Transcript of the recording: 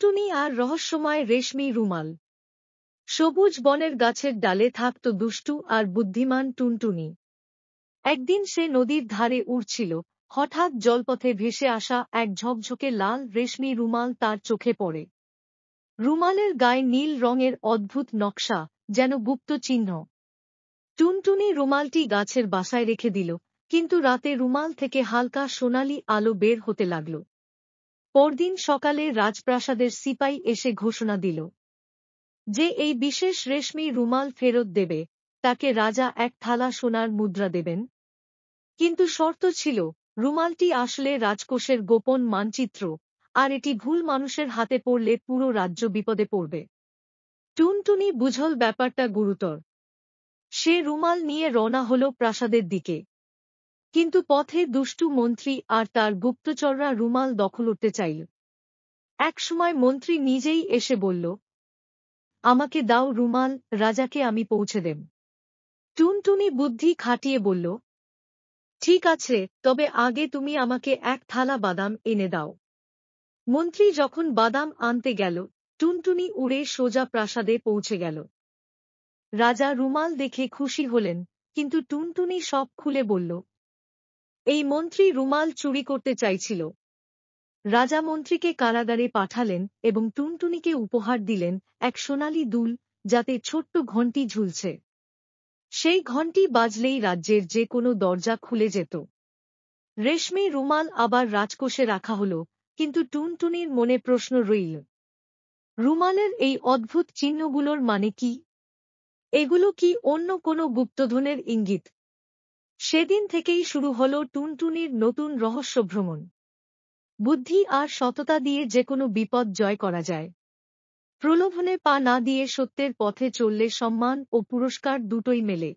টুনটুনি আর রহস্যময় রেশমি রুমাল। সবুজ বনের গাছের ডালে থাকত দুষ্টু আর বুদ্ধিমান টুনটুনি। একদিন সে নদীর ধারে উড়ছিল, হঠাৎ জলপথে ভেসে আসা এক ঝকঝকে লাল রেশমি রুমাল তার চোখে পড়ে। রুমালের গায়ে নীল রঙের অদ্ভুত নকশা, যেন গুপ্ত চিহ্ন। টুনটুনি রুমালটি গাছের বাসায় রেখে দিল, কিন্তু রাতে রুমাল থেকে হালকা সোনালি আলো বের হতে লাগল। পরদিন সকালে রাজপ্রাসাদের সিপাই এসে ঘোষণা দিল যে এই বিশেষ রেশমি রুমাল ফেরত দেবে, তাকে রাজা এক থালা সোনার মুদ্রা দেবেন। কিন্তু শর্ত ছিল, রুমালটি আসলে রাজকোষের গোপন মানচিত্র, আর এটি ভুল মানুষের হাতে পড়লে পুরো রাজ্য বিপদে পড়বে। টুনটুনি বুঝল ব্যাপারটা গুরুতর। সে রুমাল নিয়ে রওনা হল প্রাসাদের দিকে। কিন্তু পথে দুষ্টু মন্ত্রী আর তার গুপ্তচররা রুমাল দখল করতে চাইল। একসময় মন্ত্রী নিজেই এসে বলল, আমাকে দাও রুমাল, রাজাকে আমি পৌঁছে দেব। টুনটুনি বুদ্ধি খাটিয়ে বলল, ঠিক আছে, তবে আগে তুমি আমাকে এক থালা বাদাম এনে দাও। মন্ত্রী যখন বাদাম আনতে গেল, টুনটুনি উড়ে সোজা প্রাসাদে পৌঁছে গেল। রাজা রুমাল দেখে খুশি হলেন, কিন্তু টুনটুনি সব খুলে বলল, এই মন্ত্রী রুমাল চুরি করতে চাইছিল। রাজা মন্ত্রীকে কারাগারে পাঠালেন এবং টুনটুনিকে উপহার দিলেন এক সোনালি দুল, যাতে ছোট্ট ঘণ্টি ঝুলছে। সেই ঘণ্টি বাজলেই রাজ্যের যে কোনো দরজা খুলে যেত। রেশমি রুমাল আবার রাজকোষে রাখা হল, কিন্তু টুনটুনির মনে প্রশ্ন রইল, রুমালের এই অদ্ভুত চিহ্নগুলোর মানে কি? এগুলো কি অন্য কোনো গুপ্তধনের ইঙ্গিত? সেদিন থেকেই শুরু হল টুনটুনির নতুন রহস্যভ্রমণ। বুদ্ধি আর সততা দিয়ে যেকোনো বিপদ জয় করা যায়। প্রলোভনে পা না দিয়ে সত্যের পথে চললে সম্মান ও পুরস্কার দুটোই মেলে।